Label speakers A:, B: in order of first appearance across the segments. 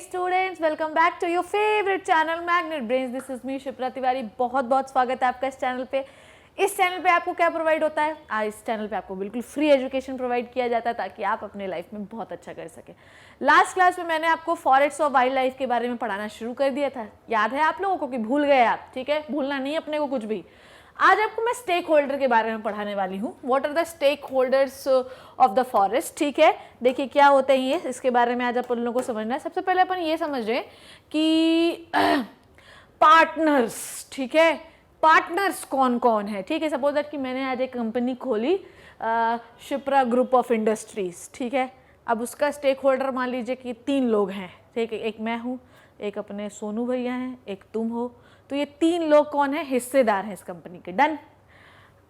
A: Students, welcome back to your favourite channel Magnet Brains. This is me Shipra Tiwari. बहुत बहुत स्वागत है आपका इस चैनल पे। इस चैनल पे आपको क्या प्रोवाइड होता है? इस चैनल पे आपको बिल्कुल फ्री एजुकेशन प्रोवाइड किया जाता है ताकि आप अपने लाइफ में बहुत अच्छा कर सके। लास्ट क्लास में मैंने आपको फॉरेस्ट और वाइल्ड लाइफ के बारे में पढ़ाना शुरू कर दिया था। याद है आप लोगों को कि भूल गए आप? ठीक है, भूलना नहीं अपने को कुछ भी। आज आपको मैं स्टेक होल्डर के बारे में पढ़ाने वाली हूँ। What are the stakeholders of the forest. ठीक है, देखिए क्या होते हैं ये, इसके बारे में आज अपन लोगों को समझना है। सबसे पहले अपन ये समझ रहे हैं कि पार्टनर्स, ठीक है, पार्टनर्स कौन कौन है। ठीक है, सपोज दैट कि मैंने आज एक कंपनी खोली, शिप्रा ग्रुप ऑफ इंडस्ट्रीज। ठीक है, अब उसका स्टेक होल्डर मान लीजिए कि 3 लोग हैं। ठीक है, एक मैं हूँ, एक अपने सोनू भैया हैं, एक तुम हो। तो ये 3 लोग कौन है? हिस्सेदार हैं इस कंपनी के। डन।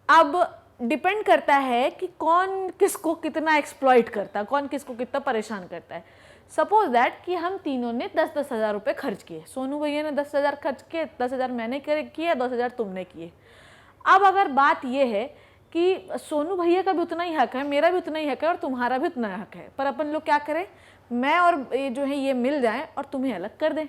A: अब डिपेंड करता है कि कौन किसको कितना एक्सप्लॉइट करता है, कौन किसको कितना परेशान करता है। सपोज दैट कि हम तीनों ने 10-10 हज़ार रुपये खर्च किए। सोनू भैया ने 10 हज़ार खर्च किए, 10 हज़ार मैंने किए, 10 हज़ार तुमने किए। अब अगर बात यह है कि सोनू भैया का भी उतना ही हक है, मेरा भी उतना ही हक है और तुम्हारा भी उतना हक है, पर अपन लोग क्या करें, मैं और ये जो है ये मिल जाएं और तुम्हें अलग कर दें।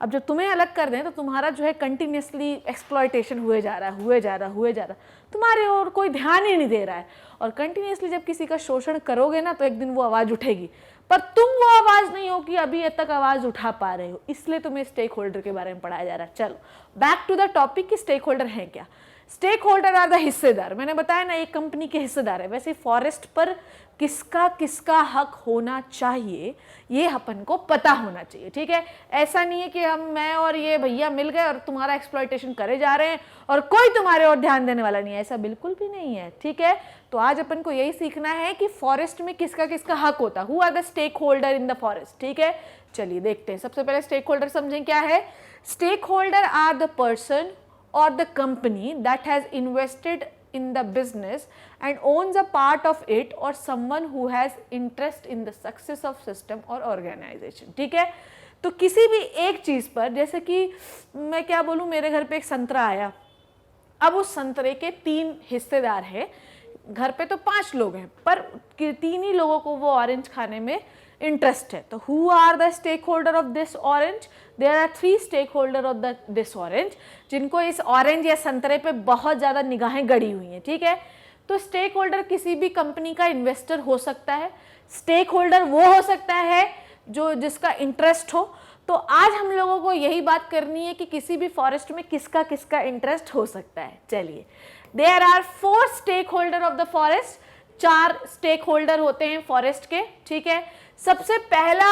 A: अब जब तुम्हें अलग कर दें तो तुम्हारा जो है कंटिन्यूसली एक्सप्लॉयटेशन हुए जा रहा है, तुम्हारे और कोई ध्यान ही नहीं दे रहा है। और कंटिन्यूसली जब किसी का शोषण करोगे ना तो एक दिन वो आवाज़ उठेगी, पर तुम वो आवाज़ नहीं हो कि अभी तक आवाज़ उठा पा रहे हो। इसलिए तुम्हें स्टेक होल्डर के बारे में पढ़ाया जा रहा है। चलो बैक टू द टॉपिक कि स्टेक होल्डर है क्या। स्टेक होल्डर आर द हिस्सेदार। मैंने बताया ना, एक कंपनी के हिस्सेदार है। वैसे फॉरेस्ट पर किसका किसका हक होना चाहिए ये अपन को पता होना चाहिए। ठीक है, ऐसा नहीं है कि मैं और ये भैया मिल गए और तुम्हारा एक्सप्लॉयटेशन करे जा रहे हैं और कोई तुम्हारे और ध्यान देने वाला नहीं है, ऐसा बिल्कुल भी नहीं है। ठीक है, तो आज अपन को यही सीखना है कि फॉरेस्ट में किसका किसका हक होता है। Who are the stakeholder in the forest. ठीक है, चलिए देखते हैं। सबसे पहले स्टेक होल्डर समझें क्या है। Stakeholder are the person or the company that has invested in the business and owns a part of it, or someone who has interest in the success of system or organization. ठीक है, तो किसी भी एक चीज़ पर, जैसे कि मैं क्या बोलूँ, मेरे घर पे एक संतरा आया। अब उस संतरे के 3 हिस्सेदार हैं। घर पे तो 5 लोग हैं, पर 3 ही लोगों को वो ऑरेंज खाने में इंटरेस्ट है। तो who are the stakeholder of this orange? There are 3 stakeholder of this orange, जिनको इस ऑरेंज या संतरे पे बहुत ज़्यादा निगाहें गड़ी हुई हैं। ठीक है, तो स्टेक होल्डर किसी भी कंपनी का इन्वेस्टर हो सकता है। स्टेक होल्डर वो हो सकता है जो जिसका इंटरेस्ट हो। तो आज हम लोगों को यही बात करनी है कि किसी भी फॉरेस्ट में किसका किसका इंटरेस्ट हो सकता है। चलिए, there are 4 stakeholder of the forest. 4 stakeholder होते हैं फॉरेस्ट के। ठीक है, सबसे पहला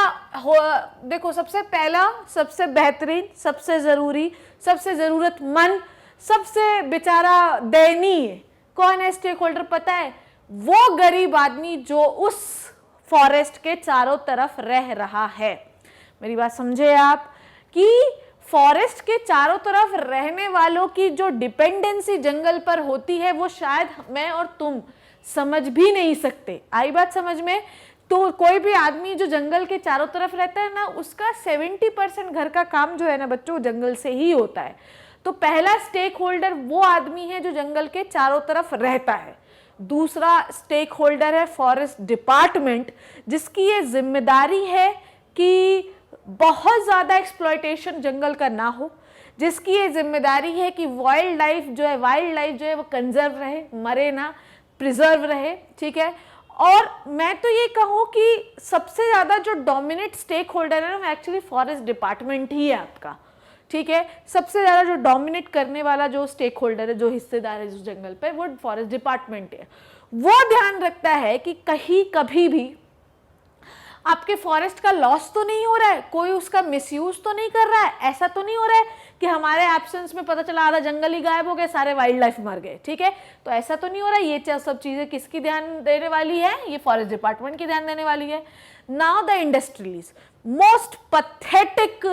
A: देखो, सबसे पहला, सबसे बेहतरीन, सबसे ज़रूरी, सबसे ज़रूरतमंद, सबसे बेचारा दयनीय कौन है स्टेक होल्डर पता है? वो गरीब आदमी जो उस फॉरेस्ट के चारों तरफ रह रहा है। मेरी बात समझे आप कि फॉरेस्ट के चारों तरफ रहने वालों की जो डिपेंडेंसी जंगल पर होती है वो शायद मैं और तुम समझ भी नहीं सकते। आई बात समझ में? तो कोई भी आदमी जो जंगल के चारों तरफ रहता है ना, उसका 70% घर का काम जो है ना बच्चों, जंगल से ही होता है। तो पहला स्टेक होल्डर वो आदमी है जो जंगल के चारों तरफ रहता है। दूसरा स्टेक होल्डर है फॉरेस्ट डिपार्टमेंट, जिसकी ये जिम्मेदारी है कि बहुत ज़्यादा एक्सप्लॉयटेशन जंगल का ना हो, जिसकी ये जिम्मेदारी है कि वाइल्ड लाइफ जो है वो कंजर्व रहे, मरे ना, प्रिजर्व रहे। ठीक है, और मैं तो ये कहूँ कि सबसे ज़्यादा जो डोमिनेट स्टेक होल्डर है ना, एक्चुअली फॉरेस्ट डिपार्टमेंट ही है आपका। ठीक है, सबसे ज़्यादा जो डोमिनेट करने वाला जो स्टेक होल्डर है, जो हिस्सेदार है जो जंगल पे, वो फॉरेस्ट डिपार्टमेंट है। वो ध्यान रखता है कि कहीं कभी भी आपके फॉरेस्ट का लॉस तो नहीं हो रहा है, कोई उसका मिसयूज तो नहीं कर रहा है, ऐसा तो नहीं हो रहा है कि हमारे एब्सेंस में पता चला आधा जंगल ही गायब हो गए, सारे वाइल्ड लाइफ मर गए। ठीक है, तो ऐसा तो नहीं हो रहा है। ये सब चीज़ें किसकी ध्यान देने वाली है? ये फॉरेस्ट डिपार्टमेंट की ध्यान देने वाली है। Now the industrialist, most pathetic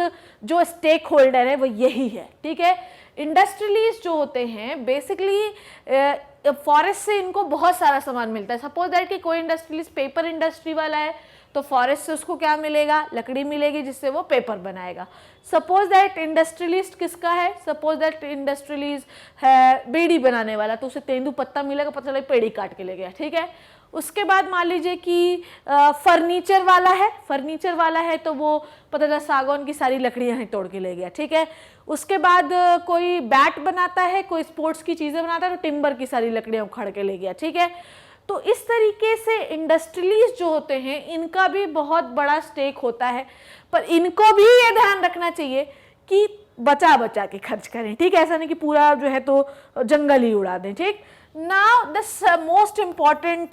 A: जो स्टेक होल्डर है वो यही है। ठीक है, इंडस्ट्रियलिस्ट जो होते हैं बेसिकली फॉरेस्ट से इनको बहुत सारा सामान मिलता है। सपोज दैट कि कोई इंडस्ट्रियलिस्ट पेपर इंडस्ट्री वाला है, तो फॉरेस्ट से उसको क्या मिलेगा? लकड़ी मिलेगी जिससे वो पेपर बनाएगा। सपोज दैट इंडस्ट्रियलिस्ट किसका है? सपोज दैट इंडस्ट्रियलिस्ट है बीड़ी बनाने वाला, तो उसे तेंदू पत्ता मिलेगा, पता चला पेड़ी काट के ले गया। ठीक है, उसके बाद मान लीजिए कि फर्नीचर वाला है तो वो पता चला सागौन की सारी लकड़ियां हैं तोड़ के ले गया, ठीक है। उसके बाद कोई बैट बनाता है, कोई स्पोर्ट्स की चीज़ें बनाता है तो टिम्बर की सारी लकड़ियां उखाड़ के ले गया, ठीक है। तो इस तरीके से इंडस्ट्रियलिस्ट जो होते हैं इनका भी बहुत बड़ा स्टेक होता है, पर इनको भी ये ध्यान रखना चाहिए कि बचा बचा के खर्च करें, ठीक है। ऐसा नहीं कि पूरा जो है तो जंगल ही उड़ा दें, ठीक। नाउ द मोस्ट इम्पॉर्टेंट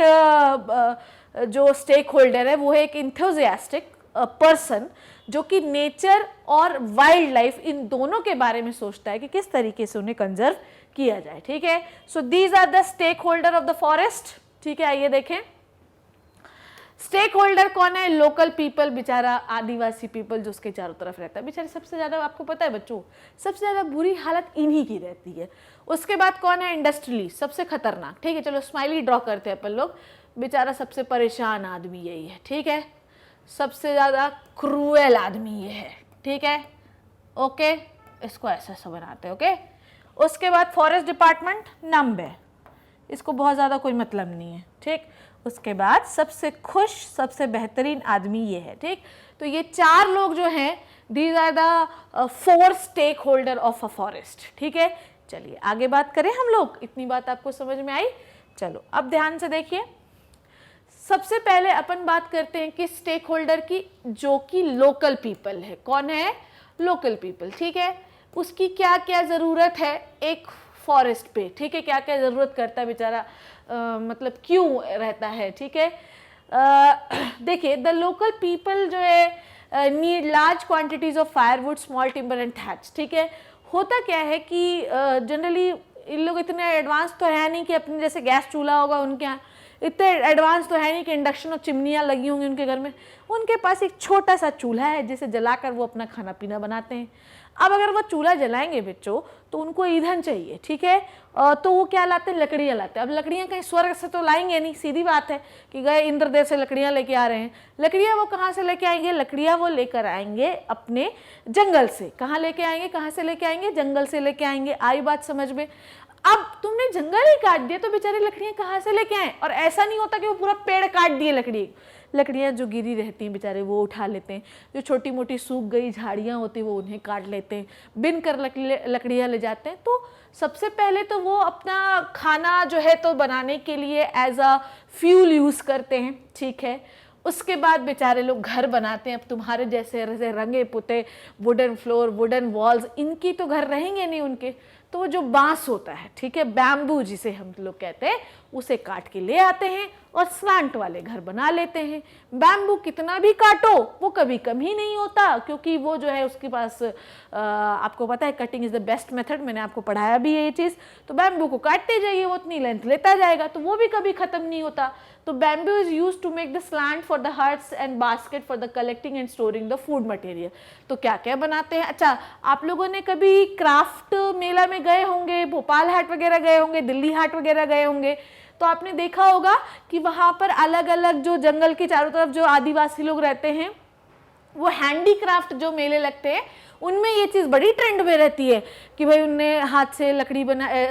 A: जो स्टेक होल्डर है वो है एक इंथुजियास्टिक पर्सन जो कि नेचर और वाइल्ड लाइफ इन दोनों के बारे में सोचता है कि किस तरीके से उन्हें कंजर्व किया जाए, ठीक है। So these are the stakeholder of the forest, ठीक है। आइए देखें स्टेक होल्डर कौन है? लोकल पीपल, बेचारा आदिवासी पीपल जो उसके चारों तरफ रहता है। बेचारे सबसे ज़्यादा, आपको पता है बच्चों, सबसे ज़्यादा बुरी हालत इन्हीं की रहती है। उसके बाद कौन है? इंडस्ट्रियलिस्ट, सबसे खतरनाक, ठीक है। चलो स्माइली ड्रॉ करते हैं अपन लोग। बेचारा सबसे परेशान आदमी यही है, ठीक है। सबसे ज़्यादा क्रूएल आदमी ये है, ठीक है। ओके, इसको ऐसा ऐसा बनाते हैं, ओके। उसके बाद फॉरेस्ट डिपार्टमेंट नम्ब है, इसको बहुत ज़्यादा कोई मतलब नहीं है, ठीक। उसके बाद सबसे खुश, सबसे बेहतरीन आदमी ये है, ठीक। तो ये चार लोग जो हैं, these are the 4 stakeholder of a forest, ठीक है। चलिए आगे बात करें हम लोग। इतनी बात आपको समझ में आई? चलो अब ध्यान से देखिए। सबसे पहले अपन बात करते हैं कि स्टेक होल्डर की, जो कि लोकल पीपल है। कौन है? लोकल पीपल, ठीक है। उसकी क्या क्या ज़रूरत है एक फॉरेस्ट पे, ठीक है। क्या क्या ज़रूरत करता है बेचारा, मतलब क्यों रहता है, ठीक है। देखिए द लोकल पीपल जो है need large quantities of firewood, small timber and thatch, ठीक है। होता क्या है कि जनरली इन लोग इतने एडवांस तो है नहीं कि अपने जैसे गैस चूल्हा होगा उनके यहाँ, इतने एडवांस तो है नहीं कि इंडक्शन और चिमनियाँ लगी होंगी उनके घर में। उनके पास एक छोटा सा चूल्हा है जिसे जलाकर वो अपना खाना पीना बनाते हैं। अब अगर वो चूल्हा जलाएंगे बच्चों तो उनको ईंधन चाहिए, ठीक है। तो वो क्या लाते हैं? लकड़ियाँ लाते हैं। अब लकड़ियाँ कहीं स्वर्ग से तो लाएंगे नहीं, सीधी बात है कि गए इंद्रदेव से लकड़ियाँ लेके आ रहे हैं। लकड़ियाँ वो कहाँ से लेके आएंगे? लकड़ियाँ वो लेकर आएंगे अपने जंगल से। कहाँ लेके आएंगे? कहाँ से लेके आएंगे? जंगल से लेके आएंगे। आई बात समझ में? अब तुमने जंगल ही काट दिया तो बेचारे लकड़ियाँ कहाँ से लेके आए? और ऐसा नहीं होता कि वो पूरा पेड़ काट दिए, लकड़ियाँ जो गिरी रहती हैं बेचारे वो उठा लेते हैं। जो छोटी मोटी सूख गई झाड़ियाँ होती हैं वो उन्हें काट लेते हैं, बिन कर लकड़ियाँ ले जाते हैं। तो सबसे पहले तो वो अपना खाना जो है तो बनाने के लिए एज अ फ्यूल यूज़ करते हैं, ठीक है। उसके बाद बेचारे लोग घर बनाते हैं। अब तुम्हारे जैसे रंगे पुते वुडन फ्लोर, वुडन वॉल्स, इनकी तो घर रहेंगे नहीं उनके। तो वो जो बांस होता है, ठीक है, बैम्बू जिसे हम लोग कहते हैं, उसे काट के ले आते हैं और स्लांट वाले घर बना लेते हैं। बैम्बू कितना भी काटो वो कभी कम ही नहीं होता, क्योंकि वो जो है उसके पास आपको पता है cutting is the best method, मैंने आपको पढ़ाया भी है ये चीज़। तो बैम्बू को काटते जाइए, वो उतनी लेंथ लेता जाएगा, तो वो भी कभी ख़त्म नहीं होता। तो bamboo is use to make the slant for the huts and basket for the collecting and storing the food material. तो क्या क्या बनाते हैं? अच्छा, आप लोगों ने कभी क्राफ्ट मेला में गए होंगे, भोपाल हाट वगैरह गए होंगे, दिल्ली हाट वगैरह गए होंगे, तो आपने देखा होगा कि वहाँ पर अलग अलग जो जंगल के चारों तरफ जो आदिवासी लोग रहते हैं, वो हैंडीक्राफ्ट जो मेले लगते हैं उनमें ये चीज़ बड़ी ट्रेंड में रहती है कि भाई उनने हाथ से लकड़ी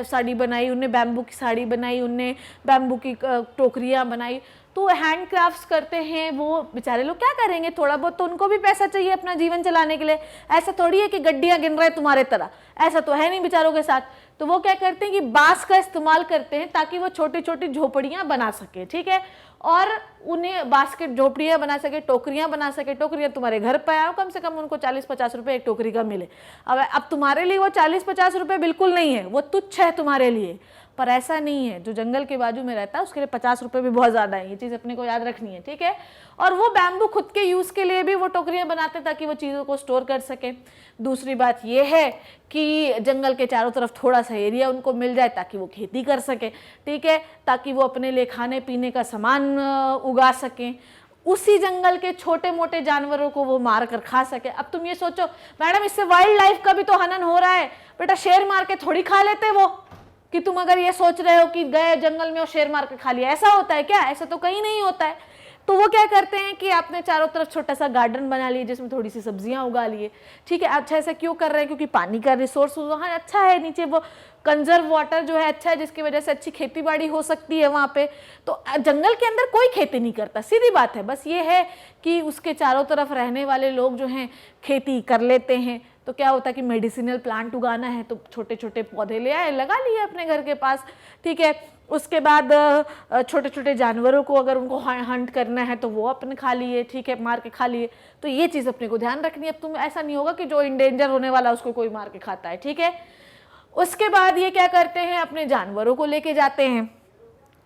A: साड़ी बनाई, उनने बैम्बू की साड़ी बनाई, उनने बैम्बू की टोकरियाँ बनाई। तो हैंड क्राफ्ट्स करते हैं वो बेचारे लोग। क्या करेंगे? थोड़ा बहुत तो उनको भी पैसा चाहिए अपना जीवन चलाने के लिए। ऐसा थोड़ी है कि गड्डियाँ गिन रहे तुम्हारे तरह, ऐसा तो है नहीं बेचारों के साथ। तो वो क्या करते हैं कि बांस का इस्तेमाल करते हैं ताकि वो छोटी छोटी झोपड़ियाँ बना सके, ठीक है, और उन्हें बास्केट झोपड़ियाँ बना सके, टोकरियाँ बना सके। टोकरियाँ तुम्हारे घर पे आओ, कम से कम उनको 40-50 रुपये एक टोकरी का मिले। अब तुम्हारे लिए वो 40-50 रुपये बिल्कुल नहीं है, वो तुच्छ है तुम्हारे लिए, पर ऐसा नहीं है। जो जंगल के बाजू में रहता है उसके लिए 50 रुपये भी बहुत ज़्यादा है। ये चीज़ अपने को याद रखनी है, ठीक है। और वो बैम्बू खुद के यूज़ के लिए भी वो टोकरियाँ बनाते हैं ताकि वो चीज़ों को स्टोर कर सके। दूसरी बात ये है कि जंगल के चारों तरफ थोड़ा सा एरिया उनको मिल जाए ताकि वो खेती कर सके, ठीक है, ताकि वो अपने लिए खाने पीने का सामान उगा सकें। उसी जंगल के छोटे मोटे जानवरों को वो मार कर खा सके। अब तुम ये सोचो मैडम, इससे वाइल्ड लाइफ का भी तो हनन हो रहा है। बेटा शेर मार के थोड़ी खा लेते वो, कि तुम अगर ये सोच रहे हो कि गए जंगल में और शेर मार के खा लिया, ऐसा होता है क्या? ऐसा तो कहीं नहीं होता है। तो वो क्या करते हैं कि आपने चारों तरफ छोटा सा गार्डन बना लिए जिसमें थोड़ी सी सब्जियां उगा लिए, ठीक है। अच्छा, ऐसा क्यों कर रहे हैं? क्योंकि पानी का रिसोर्स वहाँ अच्छा है, नीचे वो कंजर्व वाटर जो है अच्छा है, जिसकी वजह से अच्छी खेती बाड़ी हो सकती है वहाँ पे। तो जंगल के अंदर कोई खेती नहीं करता, सीधी बात है। बस ये है कि उसके चारों तरफ रहने वाले लोग जो हैं खेती कर लेते हैं। तो क्या होता है कि मेडिसिनल प्लांट उगाना है तो छोटे छोटे पौधे ले आए, लगा लिए अपने घर के पास, ठीक है। उसके बाद छोटे छोटे जानवरों को अगर उनको हंट करना है तो वो अपने खा लिए, ठीक है, मार के खा लिए। तो ये चीज़ अपने को ध्यान रखनी है। अब तुम ऐसा नहीं होगा कि जो इंडेंजर होने वाला उसको कोई मार के खाता है, ठीक है। उसके बाद ये क्या करते हैं, अपने जानवरों को लेके जाते हैं,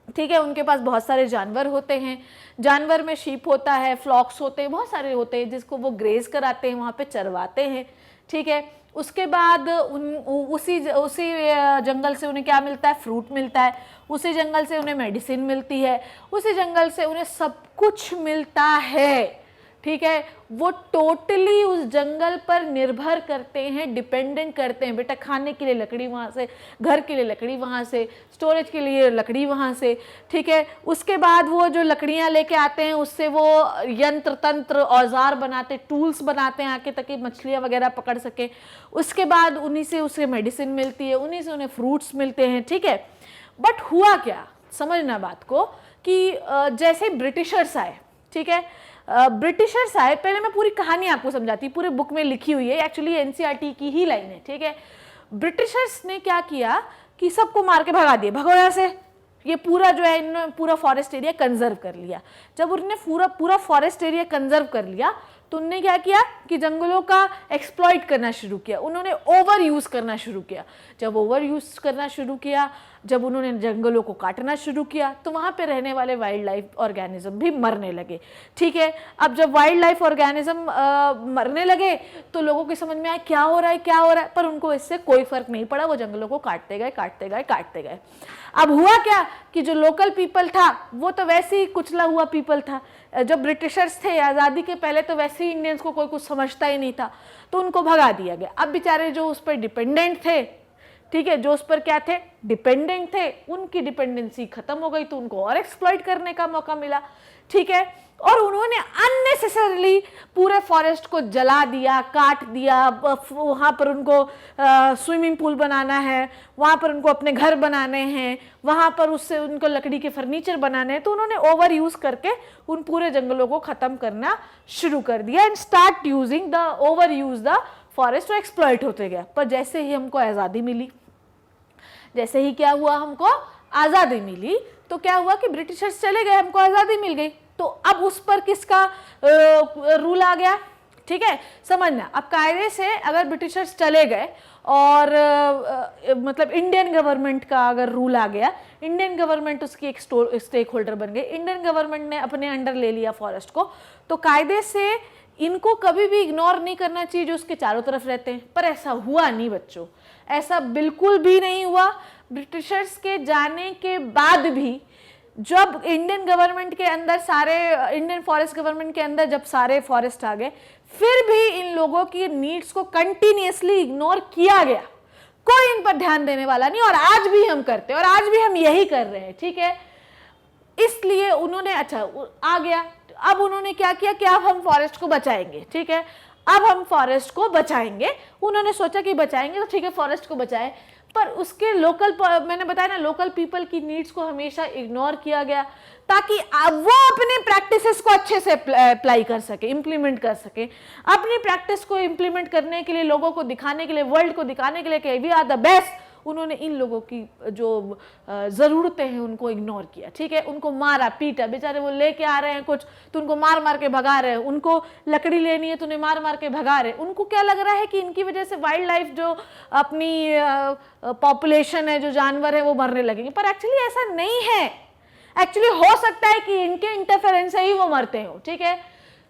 A: ठीक है। उनके पास बहुत सारे जानवर होते हैं, जानवर में शीप होता है, फ्लॉक्स होते हैं, बहुत सारे होते हैं, जिसको वो ग्रेज कराते हैं, वहाँ पे चरवाते हैं, ठीक है। उसके बाद उसी जंगल से उन्हें क्या मिलता है? फ्रूट मिलता है। उसी जंगल से उन्हें मेडिसिन मिलती है, उसी जंगल से उन्हें सब कुछ मिलता है, ठीक है। वो टोटली उस जंगल पर निर्भर करते हैं, डिपेंडेंट करते हैं। बेटा खाने के लिए लकड़ी वहाँ से, घर के लिए लकड़ी वहाँ से, स्टोरेज के लिए लकड़ी वहाँ से, ठीक है। उसके बाद वो जो लकड़ियाँ लेके आते हैं उससे वो यंत्र तंत्र औजार बनाते, टूल्स बनाते हैं आके, ताकि मछलियाँ वगैरह पकड़ सके। उसके बाद उन्हीं से उसे मेडिसिन मिलती है, उन्हीं से उन्हें फ्रूट्स मिलते हैं, ठीक है। बट हुआ क्या, समझना बात को, कि जैसे ब्रिटिशर्स आए, ठीक है, ब्रिटिशर्स आए, पहले मैं पूरी कहानी आपको समझाती, पूरे बुक में लिखी हुई है, एक्चुअली एनसीईआरटी की ही लाइन है, ठीक है। ब्रिटिशर्स ने क्या किया कि सबको मार के भगा दिए, भगो यहाँ से। ये पूरा जो है इन्होंने पूरा फॉरेस्ट एरिया कंजर्व कर लिया। जब उन्होंने पूरा फॉरेस्ट एरिया कंजर्व कर लिया तो उन्होंने क्या किया कि जंगलों का एक्सप्लॉइट करना शुरू किया, उन्होंने ओवर यूज करना शुरू किया। जब ओवर यूज करना शुरू किया, जब उन्होंने जंगलों को काटना शुरू किया, तो वहाँ पे रहने वाले वाइल्ड लाइफ ऑर्गेनिज्म भी मरने लगे, ठीक है। अब जब वाइल्ड लाइफ ऑर्गेनिज्म मरने लगे तो लोगों की समझ में आया क्या हो रहा है, क्या हो रहा है, पर उनको इससे कोई फर्क नहीं पड़ा, वो जंगलों को काटते गए, काटते गए, काटते गए। अब हुआ क्या कि जो लोकल पीपल था वो तो वैसे ही कुचला हुआ पीपल था। जब ब्रिटिशर्स थे आज़ादी के पहले तो वैसे ही इंडियंस को कोई कुछ समझता ही नहीं था, तो उनको भगा दिया गया। अब बेचारे जो उस पर डिपेंडेंट थे, ठीक है, जो उस पर क्या थे, डिपेंडेंट थे, उनकी डिपेंडेंसी खत्म हो गई, तो उनको और एक्सप्लॉइट करने का मौका मिला, ठीक है। और उन्होंने अननेसेसरली पूरे फॉरेस्ट को जला दिया, काट दिया। वहाँ पर उनको स्विमिंग पूल बनाना है, वहाँ पर उनको अपने घर बनाने हैं, वहाँ पर उससे उनको लकड़ी के फर्नीचर बनाने हैं, तो उन्होंने ओवर यूज करके उन पूरे जंगलों को ख़त्म करना शुरू कर दिया। And start using the over use the forest, तो एक्सप्लॉइट होते गया। पर जैसे ही हमको आज़ादी मिली, जैसे ही क्या हुआ, हमको आज़ादी मिली, तो क्या हुआ कि ब्रिटिशर्स चले गए, हमको आज़ादी मिल गई। तो अब उस पर किसका रूल आ गया, ठीक है, समझना। अब कायदे से अगर ब्रिटिशर्स चले गए और मतलब इंडियन गवर्नमेंट का अगर रूल आ गया, इंडियन गवर्नमेंट उसकी एक स्टेक होल्डर बन गई, इंडियन गवर्नमेंट ने अपने अंडर ले लिया फॉरेस्ट को, तो कायदे से इनको कभी भी इग्नोर नहीं करना चाहिए जो उसके चारों तरफ रहते हैं। पर ऐसा हुआ नहीं बच्चों, ऐसा बिल्कुल भी नहीं हुआ। ब्रिटिशर्स के जाने के बाद भी जब इंडियन गवर्नमेंट के अंदर सारे, इंडियन फॉरेस्ट गवर्नमेंट के अंदर जब सारे फॉरेस्ट आ गए, फिर भी इन लोगों की नीड्स को कंटिन्यूअसली इग्नोर किया गया, कोई इन पर ध्यान देने वाला नहीं। और आज भी हम करते हैं, और आज भी हम यही कर रहे हैं, ठीक है। इसलिए उन्होंने, अच्छा आ गया, अब उन्होंने क्या किया कि अब हम फॉरेस्ट को बचाएंगे, ठीक है, अब हम फॉरेस्ट को बचाएंगे। उन्होंने सोचा कि बचाएंगे तो ठीक है, फॉरेस्ट को बचाए, पर उसके लोकल, मैंने बताया ना, लोकल पीपल की नीड्स को हमेशा इग्नोर किया गया, ताकि वो अपने प्रैक्टिसेस को अच्छे से अप्लाई कर सके, इम्प्लीमेंट कर सके। अपनी प्रैक्टिस को इम्प्लीमेंट करने के लिए, लोगों को दिखाने के लिए, वर्ल्ड को दिखाने के लिए कि वी आर द बेस्ट, उन्होंने इन लोगों की जो ज़रूरतें हैं उनको इग्नोर किया, ठीक है। उनको मारा पीटा, बेचारे वो लेके आ रहे हैं कुछ तो उनको मार मार के भगा रहे हैं, उनको लकड़ी लेनी है तो उन्हें मार मार के भगा रहे हैं। उनको क्या लग रहा है कि इनकी वजह से वाइल्ड लाइफ जो अपनी पॉपुलेशन है, जो जानवर है, वो मरने लगेंगे, पर एक्चुअली ऐसा नहीं है। एक्चुअली हो सकता है कि इनके इंटरफेरेंस से ही वो मरते हो, ठीक है।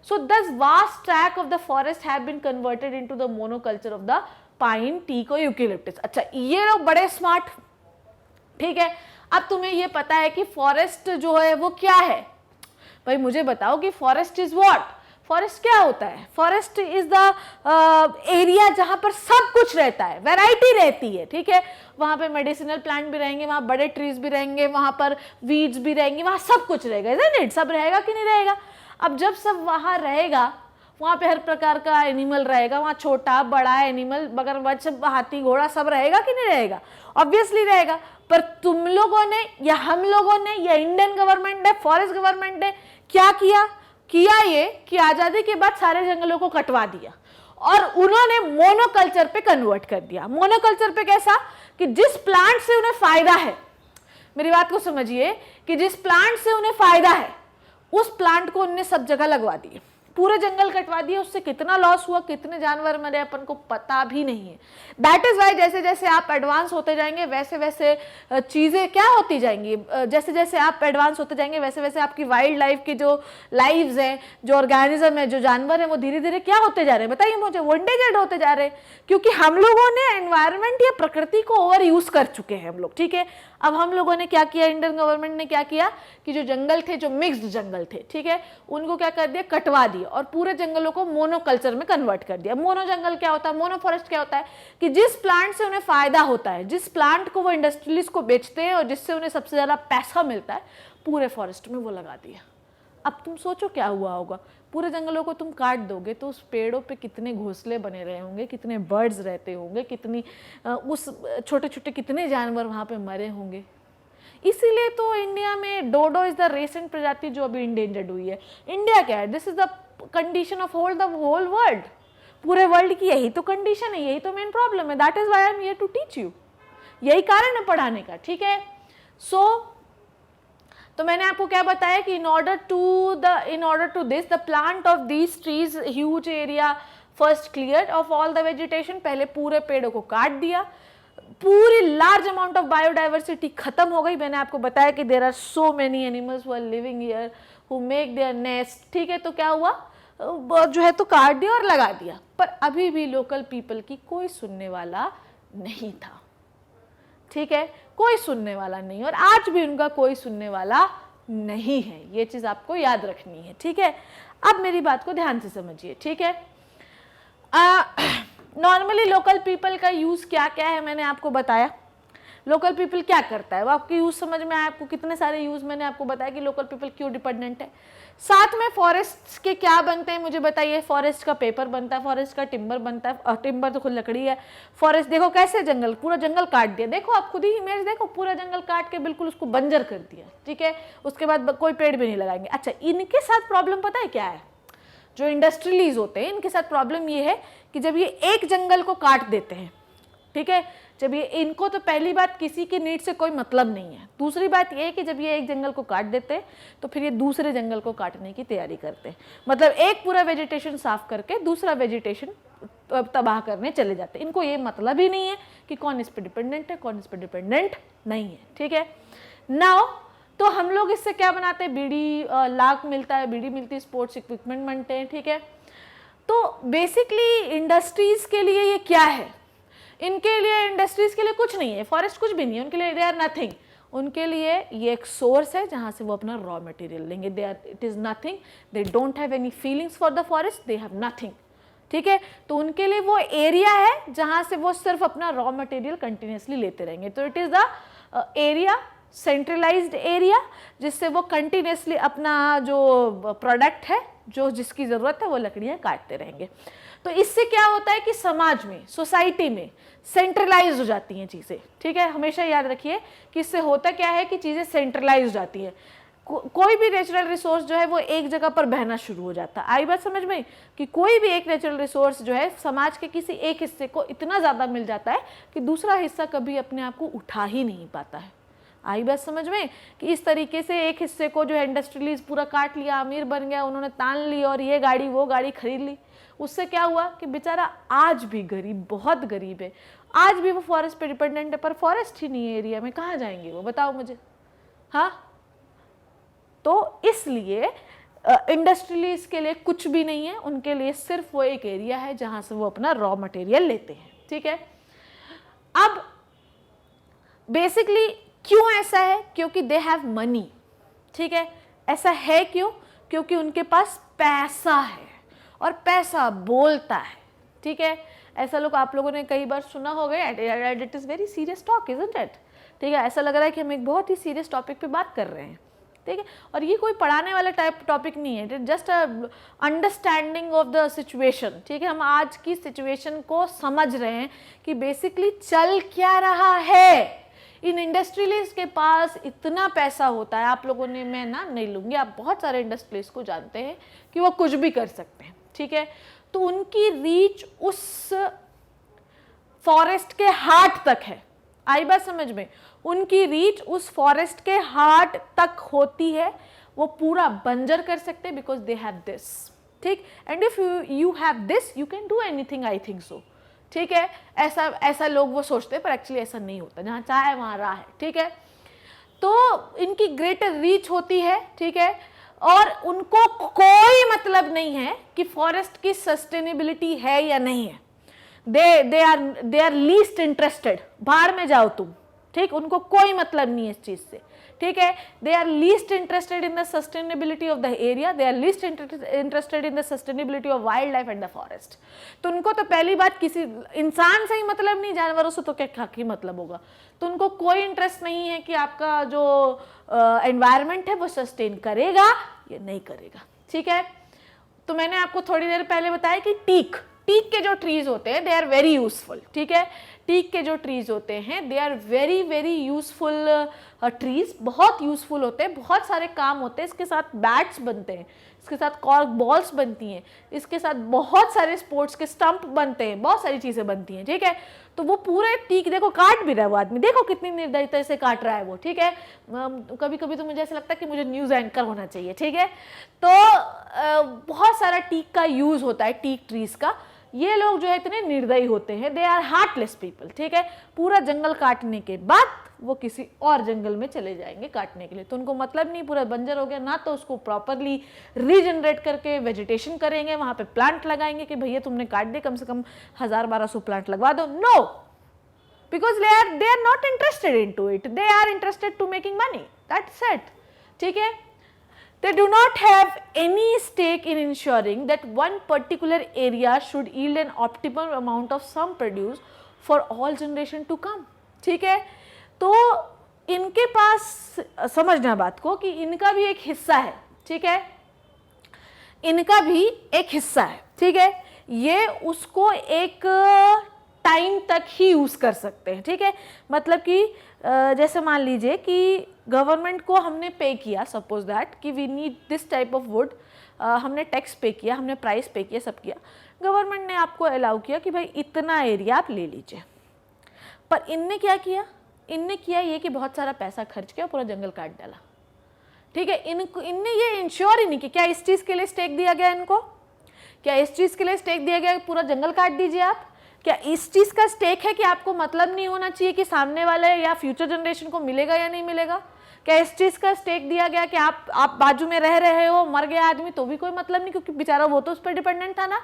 A: So this vast track of the forest have been converted into the monoculture of the pine, teak और यूकेलिप्टस। अच्छा, ये लोग बड़े स्मार्ट, ठीक है। अब तुम्हें ये पता है कि फॉरेस्ट जो है वो क्या है, भाई मुझे बताओ कि फॉरेस्ट इज व्हाट। फॉरेस्ट क्या होता है? फॉरेस्ट इज द एरिया जहां पर सब कुछ रहता है, वैरायटी रहती है, ठीक है। वहां पे मेडिसिनल प्लांट भी रहेंगे, वहां बड़े ट्रीज भी रहेंगे, वहां पर वीड्स भी रहेंगे, वहां सब कुछ रहेगा, इज़न्ट इट? सब रहेगा कि नहीं रहेगा? अब जब सब वहां रहेगा, वहां पे हर प्रकार का एनिमल रहेगा, वहां छोटा बड़ा एनिमल, मगरमच्छ, हाथी, घोड़ा सब रहेगा कि नहीं रहेगा? ऑब्वियसली रहेगा। पर तुम लोगों ने या हम लोगों ने या इंडियन गवर्नमेंट ने, फॉरेस्ट गवर्नमेंट ने क्या किया ये कि आजादी के बाद सारे जंगलों को कटवा दिया और उन्होंने मोनोकल्चर पे कन्वर्ट कर दिया। मोनोकल्चर पे कैसा? कि जिस प्लांट से उन्हें फायदा है, मेरी बात को समझिए, कि जिस प्लांट से उन्हें फायदा है उस प्लांट को उन्होंने सब जगह लगवा दिए, पूरे जंगल कटवा दिए। उससे कितना लॉस हुआ, कितने जानवर मरे, अपन को पता भी नहीं है। दैट इज वाई जैसे जैसे आप एडवांस होते जाएंगे वैसे वैसे चीजें क्या होती जाएंगी, जैसे जैसे आप एडवांस होते जाएंगे वैसे वैसे आपकी वाइल्ड लाइफ की जो लाइव्स हैं, जो ऑर्गेनिज्म है, जो जानवर है, वो धीरे धीरे क्या होते जा रहे हैं बताइए मुझे? वो एंडेंजर्ड होते जा रहे हैं, क्योंकि हम लोगों ने एनवायरमेंट या प्रकृति को ओवर यूज कर चुके हैं हम लोग, ठीक है। अब हम लोगों ने क्या किया, इंडियन गवर्नमेंट ने क्या किया कि जो जंगल थे, जो मिक्स्ड जंगल थे, ठीक है, उनको क्या कर दिया, कटवा दिया और पूरे जंगलों को मोनोकल्चर में कन्वर्ट कर दिया। मोनो जंगल क्या होता है, मोनो फॉरेस्ट क्या होता है कि जिस प्लांट से उन्हें फायदा होता है, जिस प्लांट को वो इंडस्ट्रियलिस्ट को बेचते हैं और जिससे उन्हें सबसे ज्यादा पैसा मिलता है, पूरे फॉरेस्ट में वो लगा दिया। अब तुम सोचो क्या हुआ होगा, पूरे जंगलों को तुम काट दोगे तो उस पेड़ों पे कितने घोंसले बने रहे होंगे, कितने बर्ड्स रहते होंगे, कितनी उस छोटे छोटे कितने जानवर वहाँ पे मरे होंगे। इसीलिए तो इंडिया में डोडो इज द रेसेंट प्रजाति जो अभी इंडेंजर्ड हुई है। इंडिया क्या है, this is the condition of whole world, पूरे वर्ल्ड की यही तो कंडीशन है, यही तो मेन प्रॉब्लम है। That is why I am here to teach you, यही कारण है पढ़ाने का, ठीक है। तो मैंने आपको क्या बताया कि in order to this the plant of these trees huge area first cleared of all the vegetation, पहले पूरे पेड़ों को काट दिया, पूरी लार्ज अमाउंट ऑफ बायोडाइवर्सिटी खत्म हो गई। मैंने आपको बताया कि there are so many animals who are living here who make their nest, ठीक है। तो क्या हुआ, जो है तो काट दिया और लगा दिया, पर अभी भी लोकल पीपल की कोई सुनने वाला नहीं था, ठीक है, कोई सुनने वाला नहीं, और आज भी उनका कोई सुनने वाला नहीं है। ये चीज आपको याद रखनी है, ठीक है। अब मेरी बात को ध्यान से समझिए, ठीक है। नॉर्मली लोकल पीपल का यूज क्या क्या है मैंने आपको बताया। लोकल पीपल क्या करता है वो आपके यूज समझ में आया, आपको कितने सारे यूज मैंने आपको बताया कि लोकल पीपल क्यों डिपेंडेंट है। साथ में फॉरेस्ट के क्या बनते हैं मुझे बताइए। फॉरेस्ट का पेपर बनता है, फॉरेस्ट का टिम्बर बनता है, टिम्बर तो खुद लकड़ी है। फॉरेस्ट देखो कैसे जंगल, पूरा जंगल काट दिया, देखो आप खुद ही इमेज देखो, पूरा जंगल काट के बिल्कुल उसको बंजर कर दिया, ठीक है। उसके बाद कोई पेड़ भी नहीं लगाएंगे। अच्छा, इनके साथ प्रॉब्लम पता है क्या है, जो इंडस्ट्रियलीज होते हैं इनके साथ प्रॉब्लम ये है कि जब ये एक जंगल को काट देते हैं, ठीक है, जब ये इनको तो पहली बात किसी की नीड से कोई मतलब नहीं है। दूसरी बात ये है कि जब ये एक जंगल को काट देते हैं तो फिर ये दूसरे जंगल को काटने की तैयारी करते हैं, मतलब एक पूरा वेजिटेशन साफ करके दूसरा वेजिटेशन तबाह करने चले जाते हैं। इनको ये मतलब ही नहीं है कि कौन इस पर डिपेंडेंट है, कौन इस पर डिपेंडेंट नहीं है, ठीक है। नाउ तो हम लोग इससे क्या बनाते हैं, बीड़ी, लाख मिलता है, बीड़ी मिलती है, स्पोर्ट्स इक्विपमेंट बनते हैं, ठीक है। तो बेसिकली इंडस्ट्रीज के लिए ये क्या है, इनके लिए इंडस्ट्रीज के लिए कुछ नहीं है, फॉरेस्ट कुछ भी नहीं है उनके लिए, दे आर नथिंग। उनके लिए ये एक सोर्स है जहाँ से वो अपना रॉ मटेरियल लेंगे, they are, it is nothing, they don't have any feelings for the forest, they have nothing, ठीक है। तो उनके लिए वो एरिया है जहाँ से वो सिर्फ अपना रॉ मटेरियल कंटिन्यूसली लेते रहेंगे। तो it is the area, centralised area, जिससे वो कंटिन्यूसली अपना जो प्रोडक्ट है, जो जिसकी ज़रूरत है, वो लकड़ियाँ काटते रहेंगे। तो इससे क्या होता है कि समाज में, सोसाइटी में सेंट्रलाइज हो जाती हैं चीज़ें, ठीक है। हमेशा याद रखिए कि इससे होता क्या है कि चीज़ें सेंट्रलाइज हो जाती हैं। कोई भी नेचुरल रिसोर्स जो है वो एक जगह पर बहना शुरू हो जाता है। आई बात समझ में कि कोई भी एक नेचुरल रिसोर्स जो है समाज के किसी एक हिस्से को इतना ज़्यादा मिल जाता है कि दूसरा हिस्सा कभी अपने आप को उठा ही नहीं पाता है। आई बात समझ में कि इस तरीके से एक हिस्से को जो है इंडस्ट्रियलिस्ट पूरा काट लिया, अमीर बन गया, उन्होंने तान ली और ये गाड़ी वो गाड़ी खरीद ली। उससे क्या हुआ कि बेचारा आज भी गरीब, बहुत गरीब है, आज भी वो फॉरेस्ट पे डिपेंडेंट है, पर फॉरेस्ट ही नहीं है एरिया में, कहाँ जाएंगे वो, बताओ मुझे। हाँ, तो इसलिए इंडस्ट्रियलिस्ट के लिए कुछ भी नहीं है, उनके लिए सिर्फ वो एक एरिया है जहाँ से वो अपना रॉ मटेरियल लेते हैं, ठीक है। अब बेसिकली क्यों ऐसा है, क्योंकि दे हैव मनी, ठीक है। ऐसा है क्यों, क्योंकि उनके पास पैसा है। और पैसा बोलता है, ठीक है। ऐसा लोग आप लोगों ने कई बार सुना होगा, it is very serious talk, isn't it, ठीक है। ऐसा लग रहा है कि हम एक बहुत ही सीरियस टॉपिक पे बात कर रहे हैं, ठीक है। और ये कोई पढ़ाने वाला टाइप टॉपिक नहीं है, it is just a understanding of the situation, ठीक है। हम आज की सिचुएशन को समझ रहे हैं कि बेसिकली चल क्या रहा है। इन इंडस्ट्रियलिस्ट के पास इतना पैसा होता है, आप लोगों ने, मैं ना नहीं लूँगी, आप बहुत सारे इंडस्ट्रियलिस्ट को जानते हैं कि वो कुछ भी कर सकते हैं, ठीक है। तो उनकी रीच उस फॉरेस्ट के हार्ट तक है, आई बात समझ में, उनकी रीच उस फॉरेस्ट के हार्ट तक होती है, वो पूरा बंजर कर सकते हैं बिकॉज दे हैव दिस, ठीक। And if you have this you can do anything, I think so, ठीक है। ऐसा लोग वो सोचते हैं, पर एक्चुअली ऐसा नहीं होता, जहाँ चाहे वहाँ राह है, ठीक है। तो इनकी ग्रेटर रीच होती है, ठीक है, और उनको कोई मतलब नहीं है कि फॉरेस्ट की सस्टेनेबिलिटी है या नहीं है। दे आर लीस्ट इंटरेस्टेड, बाहर में जाओ तुम, ठीक, उनको कोई मतलब नहीं है इस चीज से, ठीक है। They are least interested in the sustainability of the area, they are least interested in the sustainability of wildlife and the forest. तो उनको तो पहली बात किसी इंसान से ही मतलब नहीं, जानवरों से तो क्या ही मतलब होगा। तो उनको कोई इंटरेस्ट नहीं है कि आपका जो एनवायरमेंट है वो सस्टेन करेगा या नहीं करेगा, ठीक है। तो मैंने आपको थोड़ी देर पहले बताया कि टीक के जो ट्रीज होते हैं दे आर वेरी यूजफुल, ठीक है। टीक के जो ट्रीज होते हैं they are very very useful trees, बहुत यूजफुल होते हैं, बहुत सारे काम होते हैं। इसके साथ बैट्स बनते हैं, इसके साथ कॉर्क बॉल्स बनती हैं, इसके साथ बहुत सारे स्पोर्ट्स के स्टंप बनते हैं, बहुत सारी चीज़ें बनती हैं, ठीक है। तो वो पूरे टीक देखो काट भी रहा है वो आदमी, देखो कितनी निर्दयता से काट रहा है वो, ठीक है। कभी कभी तो मुझे ऐसा लगता है कि मुझे न्यूज़ एंकर होना चाहिए, ठीक है। तो बहुत सारा टीक का यूज़ होता है, टीक ट्रीज का। ये लोग जो है इतने निर्दयी होते हैं, दे आर हार्टलेस पीपल, ठीक है। पूरा जंगल काटने के बाद वो किसी और जंगल में चले जाएंगे काटने के लिए, तो उनको मतलब नहीं, पूरा बंजर हो गया ना, तो उसको प्रॉपरली रीजनरेट करके वेजिटेशन करेंगे, वहां पे प्लांट लगाएंगे कि भैया तुमने काट दिए, कम से कम 1000-1200 प्लांट लगवा दो। No, because they are not interested in to it, they are interested to making money, that's it, ठीक है। They do not have any stake in ensuring that one particular area should yield an optimal amount of some produce for all generation to come, ठीक है। तो इनके पास, समझना बात को, कि इनका भी एक हिस्सा है, ठीक है, इनका भी एक हिस्सा है, ठीक है। ये उसको एक टाइम तक ही यूज कर सकते हैं, ठीक है। मतलब कि जैसे मान लीजिए कि गवर्नमेंट को हमने पे किया, सपोज दैट कि we need this type of wood, हमने टैक्स पे किया, हमने प्राइस पे किया, सब किया, गवर्नमेंट ने आपको अलाउ किया कि भाई इतना एरिया आप ले लीजिए। पर इनने क्या किया, इनने किया ये कि बहुत सारा पैसा खर्च किया, पूरा जंगल काट डाला, ठीक है। इनने ये इंश्योर ही नहीं कि क्या इस चीज़ के लिए स्टेक दिया गया इनको, क्या इस चीज़ के लिए स्टेक दिया गया पूरा जंगल काट दीजिए आप, क्या इस चीज़ का स्टेक है कि आपको मतलब नहीं होना चाहिए कि सामने वाले या फ्यूचर जनरेशन को मिलेगा या नहीं मिलेगा, क्या इस चीज़ का स्टेक दिया गया कि आप बाजू में रह रहे हो, मर गया आदमी तो भी कोई मतलब नहीं, क्योंकि बेचारा वो तो उस पर डिपेंडेंट था ना।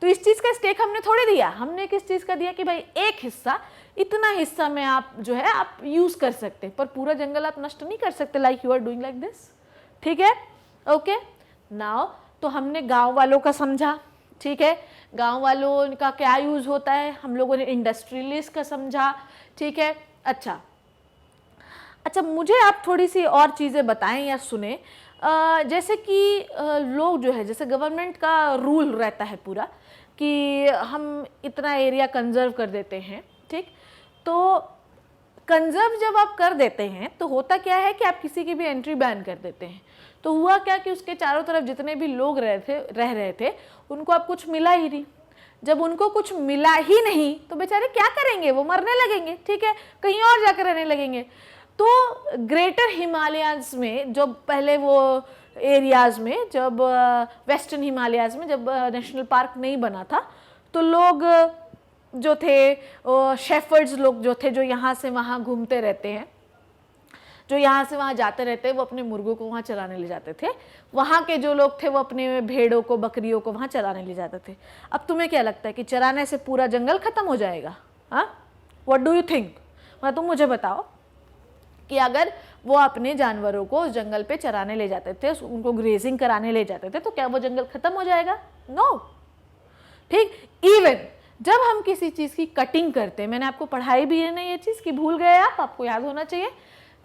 A: तो इस चीज़ का स्टेक हमने थोड़े दिया, हमने किस चीज़ का दिया कि भाई एक हिस्सा, इतना हिस्सा में आप जो है आप यूज़ कर सकते हैं, पर पूरा जंगल आप नष्ट नहीं कर सकते, like you are doing like this, ठीक है। ओके, नाउ तो हमने गाँव वालों का समझा, ठीक है, गांव वालों का क्या यूज़ होता है, हम लोगों ने इंडस्ट्रियलिस्ट का समझा, ठीक है। अच्छा, मुझे आप थोड़ी सी और चीज़ें बताएं या सुने, जैसे कि लोग जो है, जैसे गवर्नमेंट का रूल रहता है पूरा कि हम इतना एरिया कंजर्व कर देते हैं, ठीक। तो कंजर्व जब आप कर देते हैं तो होता क्या है कि आप किसी की भी एंट्री बैन कर देते हैं। तो हुआ क्या कि उसके चारों तरफ जितने भी लोग रह रहे थे उनको अब कुछ मिला ही नहीं। जब उनको कुछ मिला ही नहीं तो बेचारे क्या करेंगे, वो मरने लगेंगे, ठीक है, कहीं और जाकर रहने लगेंगे। तो ग्रेटर हिमालयाज में, जब पहले वो एरियाज़ में, जब वेस्टर्न हिमालयाज़ में जब नेशनल पार्क नहीं बना था, तो लोग जो थे, शेफर्ड्स लोग जो थे, जो यहाँ से वहाँ घूमते रहते हैं, जो यहाँ से वहाँ जाते रहते हैं, वो अपने मुर्गों को वहाँ चराने ले जाते थे। वहाँ के जो लोग थे वो अपने भेड़ों को, बकरियों को वहाँ चराने ले जाते थे। अब तुम्हें क्या लगता है कि चराने से पूरा जंगल खत्म हो जाएगा? हाँ, व्हाट डू यू थिंक? तुम मुझे बताओ कि अगर वो अपने जानवरों को उस जंगल पे चराने ले जाते थे, उनको ग्रेजिंग कराने ले जाते थे, तो क्या वो जंगल खत्म हो जाएगा? नो, ठीक। इवन जब हम किसी चीज़ की कटिंग करते हैं, मैंने आपको पढ़ाई भी है ना ये चीज़ कि भूल गए आप, आपको याद होना चाहिए।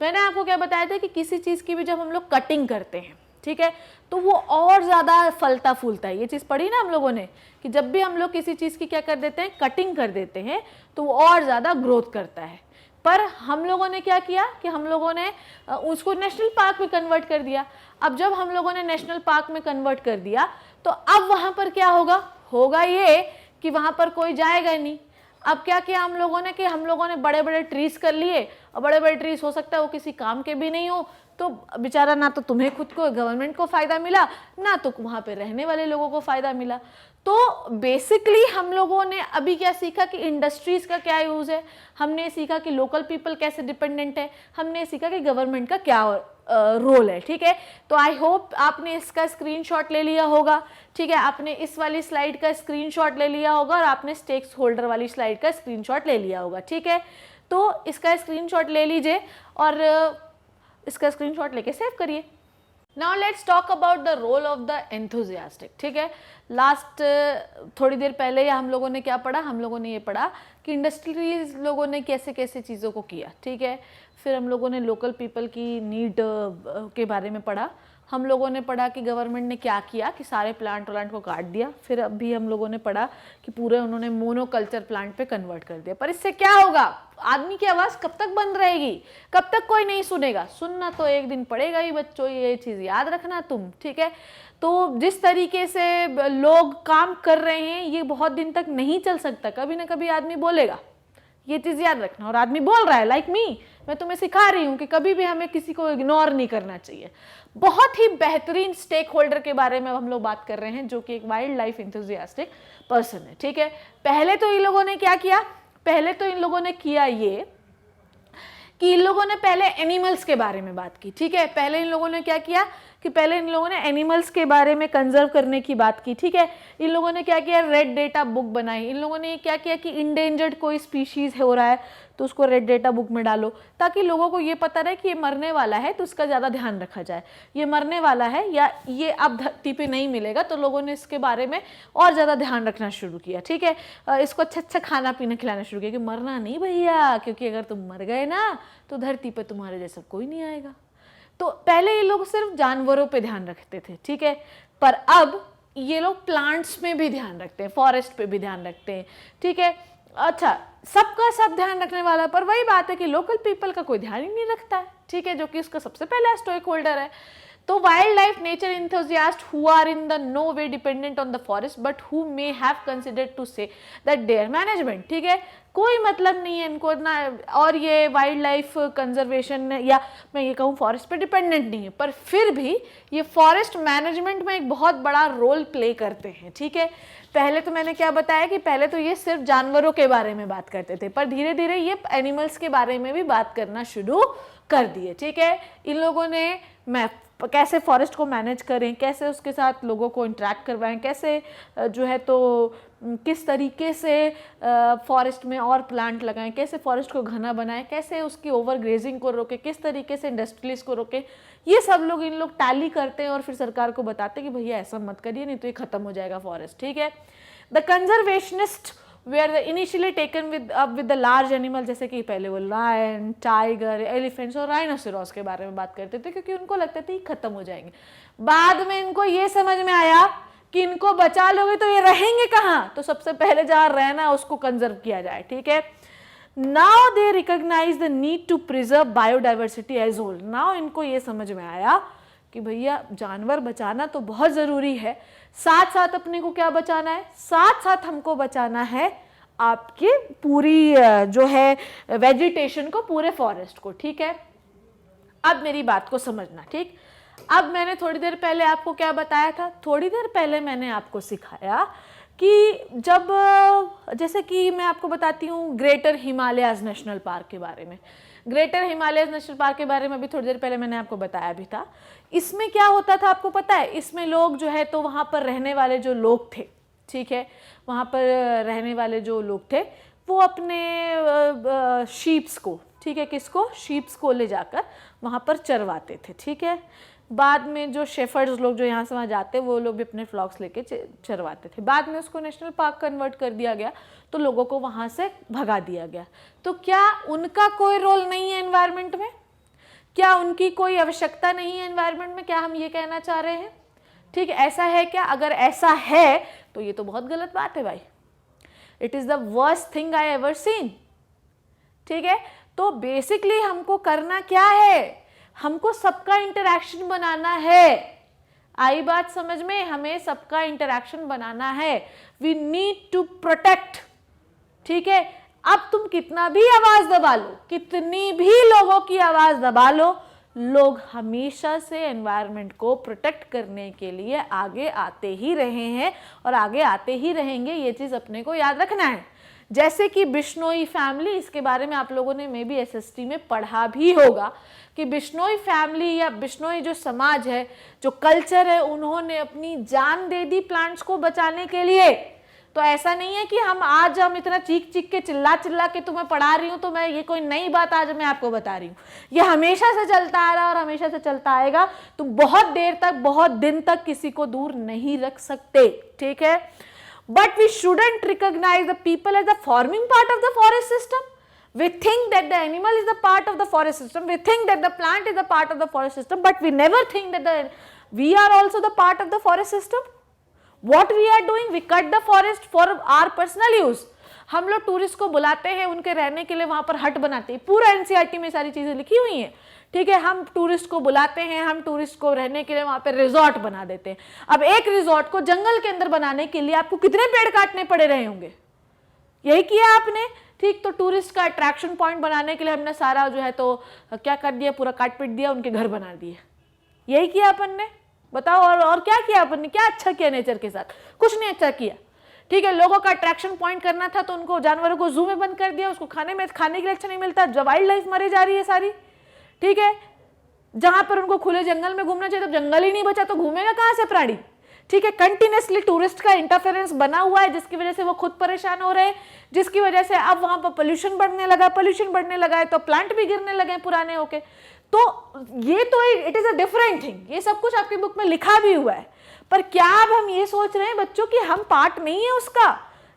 A: मैंने आपको क्या बताया था कि किसी चीज़ की भी जब हम लोग कटिंग करते हैं, ठीक है, तो वो और ज़्यादा फलता फूलता है। ये चीज़ पढ़ी ना हम लोगों ने कि जब भी हम लोग किसी चीज़ की क्या कर देते हैं, कटिंग कर देते हैं, तो वो और ज़्यादा ग्रोथ करता है। पर हम लोगों ने क्या किया कि हम लोगों ने उसको नेशनल पार्क में कन्वर्ट कर दिया। अब जब हम लोगों ने नेशनल पार्क में कन्वर्ट कर दिया तो अब वहाँ पर क्या होगा ये कि वहाँ पर कोई जाएगा ही नहीं। अब क्या किया हम लोगों ने कि हम लोगों ने बड़े बड़े ट्रीज कर लिए, और बड़े बड़े ट्रीज हो सकता है वो किसी काम के भी नहीं हो, तो बेचारा ना तो तुम्हें खुद को, गवर्नमेंट को फ़ायदा मिला, ना तो वहाँ पे रहने वाले लोगों को फ़ायदा मिला। तो बेसिकली हम लोगों ने अभी क्या सीखा कि इंडस्ट्रीज़ का क्या यूज़ है, हमने सीखा कि लोकल पीपल कैसे डिपेंडेंट है, हमने सीखा कि गवर्नमेंट का क्या रोल है। ठीक है, तो आई होप आपने इसका स्क्रीनशॉट ले लिया होगा। ठीक है, आपने इस वाली स्लाइड का स्क्रीनशॉट ले लिया होगा और आपने स्टेक होल्डर वाली स्लाइड का स्क्रीनशॉट ले लिया होगा। ठीक है, तो इसका स्क्रीनशॉट ले लीजिए और इसका स्क्रीनशॉट लेके सेव करिए। Now let's talk about the role of the enthusiastic. ठीक है, लास्ट थोड़ी देर पहले हम लोगों ने क्या पढ़ा, हम लोगों ने ये पढ़ा कि इंडस्ट्रीज लोगों ने कैसे कैसे चीज़ों को किया। ठीक है, फिर हम लोगों ने लोकल पीपल की नीड के बारे में पढ़ा, हम लोगों ने पढ़ा कि गवर्नमेंट ने क्या किया कि सारे प्लांट को काट दिया, फिर अभी हम लोगों ने पढ़ा कि पूरे उन्होंने मोनोकल्चर प्लांट पे कन्वर्ट कर दिया। पर इससे क्या होगा, आदमी की आवाज़ कब तक बंद रहेगी, कब तक कोई नहीं सुनेगा, सुनना तो एक दिन पड़ेगा ही बच्चों, ये चीज़ याद रखना तुम। ठीक है, तो जिस तरीके से लोग काम कर रहे हैं ये बहुत दिन तक नहीं चल सकता, कभी ना कभी आदमी बोलेगा, ये चीज़ याद रखना। और आदमी बोल रहा है लाइक मी, मैं तुम्हें सिखा रही हूँ कि कभी भी हमें किसी को इग्नोर नहीं करना चाहिए। बहुत ही बेहतरीन स्टेक होल्डर के बारे में हम लोग बात कर रहे हैं जो कि एक वाइल्ड लाइफ एंथुसियास्टिक पर्सन है। ठीक है, पहले तो इन लोगों ने क्या किया, पहले तो इन लोगों ने किया ये कि इन लोगों ने पहले एनिमल्स के बारे में बात की। ठीक है, पहले इन लोगों ने क्या किया कि पहले इन लोगों ने एनिमल्स के बारे में कंजर्व करने की बात की। ठीक है, इन लोगों ने क्या किया, रेड डेटा बुक बनाई। इन लोगों ने क्या किया कि इंडेंजर्ड कोई स्पीशीज हो रहा है तो उसको रेड डेटा बुक में डालो, ताकि लोगों को ये पता रहे कि ये मरने वाला है तो उसका ज़्यादा ध्यान रखा जाए, ये मरने वाला है या ये अब धरती पे नहीं मिलेगा, तो लोगों ने इसके बारे में और ज़्यादा ध्यान रखना शुरू किया। ठीक है, इसको अच्छा अच्छा खाना पीना खिलाना शुरू किया कि मरना नहीं भैया, क्योंकि अगर तुम मर गए ना तो धरती पे तुम्हारे जैसा कोई नहीं आएगा। तो पहले ये लोग सिर्फ जानवरों पे ध्यान रखते थे। ठीक है, पर अब ये लोग प्लांट्स में भी ध्यान रखते हैं, फॉरेस्ट पे भी ध्यान रखते हैं। ठीक है, अच्छा, सबका सब ध्यान रखने वाला, पर वही बात है कि लोकल पीपल का कोई ध्यान ही नहीं रखता है। ठीक है, जो कि उसका सबसे पहला स्टेक होल्डर है। तो wild life nature enthusiasts who are in the no way dependent on the forest but who may have considered to say that their management, ठीक है, कोई मतलब नहीं है इनको ना, और ये वाइल्ड लाइफ कंजर्वेशन या मैं ये कहूँ फॉरेस्ट पे डिपेंडेंट नहीं है, पर फिर भी ये फॉरेस्ट मैनेजमेंट में एक बहुत बड़ा रोल प्ले करते हैं। ठीक है, पहले तो मैंने क्या बताया कि पहले तो ये सिर्फ जानवरों के बारे में बात करते थे, पर धीरे धीरे ये एनिमल्स के बारे में भी बात करना शुरू कर दिए। ठीक है, इन लोगों ने कैसे फॉरेस्ट को मैनेज करें, कैसे उसके साथ लोगों को इंटरेक्ट करवाएं, कैसे जो है तो किस तरीके से फॉरेस्ट में और प्लांट लगाएं, कैसे फॉरेस्ट को घना बनाएं, कैसे उसकी ओवर ग्रेजिंग को रोकें, किस तरीके से इंडस्ट्रीज को रोकें, ये सब लोग इन लोग टैली करते हैं और फिर सरकार को बताते हैं कि भैया ऐसा मत करिए नहीं तो ये खत्म हो जाएगा फॉरेस्ट। ठीक है, the conservationist were initially taken with the large animal, जैसे कि पहले वो लायन, टाइगर, एलिफेंट्स और राइनोसेरोस के बारे में बात करते थे क्योंकि उनको लगता था ये खत्म हो जाएंगे। बाद में इनको ये समझ में आया कि इनको बचा लोगे तो ये रहेंगे कहाँ, तो सबसे पहले जहाँ रहना उसको कंजर्व किया जाए। ठीक है, now they recognise the need to preserve biodiversity as whole. Now इनको ये समझ में आया कि भैया जानवर बचाना तो बहुत ज़रूरी है, साथ साथ अपने को क्या बचाना है, साथ साथ हमको बचाना है आपकी पूरी जो है वेजिटेशन को, पूरे फॉरेस्ट को। ठीक है, अब मेरी बात को समझना। ठीक, अब मैंने थोड़ी देर पहले आपको क्या बताया था, थोड़ी देर पहले मैंने आपको सिखाया कि जब जैसे कि मैं आपको बताती हूँ ग्रेटर हिमालयाज नेशनल पार्क के बारे में, ग्रेटर हिमालयस नेशनल पार्क के बारे में भी थोड़ी देर पहले मैंने आपको बताया भी था। इसमें क्या होता था आपको पता है, इसमें लोग जो है तो वहाँ पर रहने वाले जो लोग थे, ठीक है, वहाँ पर रहने वाले जो लोग थे वो अपने शीप्स को, ठीक है, किसको, शीप्स को ले जाकर वहाँ पर चरवाते थे। ठीक है, बाद में जो शेफर्ड्स लोग जो यहाँ से वहाँ जाते वो लोग भी अपने फ्लॉक्स लेके चरवाते थे। बाद में उसको नेशनल पार्क कन्वर्ट कर दिया गया तो लोगों को वहाँ से भगा दिया गया। तो क्या उनका कोई रोल नहीं है एनवायरनमेंट में? क्या उनकी कोई आवश्यकता नहीं है एनवायरनमेंट में? क्या हम ये कहना चाह रहे हैं? ठीक है, ऐसा है क्या? अगर ऐसा है तो ये तो बहुत गलत बात है भाई। It is the worst thing I ever seen. ठीक है, तो बेसिकली हमको करना क्या है? हमको सबका इंटरैक्शन बनाना है। आई बात समझ में? हमें सबका इंटरैक्शन बनाना है। We need to protect. ठीक है, अब तुम कितना भी आवाज दबा लो, कितनी भी लोगों की आवाज दबा लो, लोग हमेशा से एनवायरनमेंट को प्रोटेक्ट करने के लिए आगे आते ही रहे हैं और आगे आते ही रहेंगे। ये चीज अपने को याद रखना है। जैसे कि बिश्नोई फैमिली, इसके बारे में आप लोगों ने मे बी एसएसटी में पढ़ा भी होगा कि बिश्नोई फैमिली या बिश्नोई जो समाज है, जो कल्चर है, उन्होंने अपनी जान दे दी प्लांट्स को बचाने के लिए। तो ऐसा नहीं है कि हम इतना चीख चीख के चिल्ला के तुम्हें पढ़ा रही हूँ, तो मैं ये कोई नई बात आज मैं आपको बता रही हूँ। ये हमेशा से चलता आ रहा और हमेशा से चलता आएगा। तुम बहुत देर तक, बहुत दिन तक किसी को दूर नहीं रख सकते। ठीक है, but we shouldn't recognize the people as the forming part of the forest system. We think that the animal is the part of the forest system. We think that the plant is the part of the forest system, but we never think that we are also the part of the forest system. What we are doing? We cut the forest for our personal use. हम लोग tourist को बुलाते हैं, उनके रहने के लिए वहां पर हट बनाते हैं। पूरा एनसीईआरटी में सारी चीजें लिखी हुई हैं। ठीक है, हम टूरिस्ट को बुलाते हैं, हम टूरिस्ट को रहने के लिए वहां पर रिजॉर्ट बना देते हैं। अब एक रिजॉर्ट को जंगल के अंदर बनाने के लिए आपको कितने पेड़ काटने पड़े रहे होंगे? यही किया आपने। ठीक, तो टूरिस्ट का अट्रैक्शन पॉइंट बनाने के लिए हमने सारा जो है तो क्या कर दिया, पूरा काट पीट दिया, उनके घर बना दिए। यही किया अपन ने। बताओ और क्या किया अपन ने? क्या अच्छा किया नेचर के साथ? कुछ नहीं अच्छा किया। ठीक है, लोगों का अट्रैक्शन पॉइंट करना था तो उनको, जानवरों को जू में बंद कर दिया, उसको खाने के लिए अच्छा नहीं मिलता, जब वाइल्ड लाइफ मरी जा रही है सारी। ठीक है, जहां पर उनको खुले जंगल में घूमना चाहिए तो जंगल ही नहीं बचा, तो घूमेगा कहां से प्राणी? ठीक है, कंटिन्यूसली टूरिस्ट का इंटरफेरेंस बना हुआ है, जिसकी वजह से वो खुद परेशान हो रहे हैं, जिसकी वजह से अब वहां पर पोल्यूशन बढ़ने लगा है तो प्लांट भी गिरने लगे पुराने होके। तो ये तो it is a different thing. ये सब कुछ आपकी बुक में लिखा भी हुआ है, पर क्या अब हम ये सोच रहे हैं बच्चों कि हम पार्ट नहीं है उसका?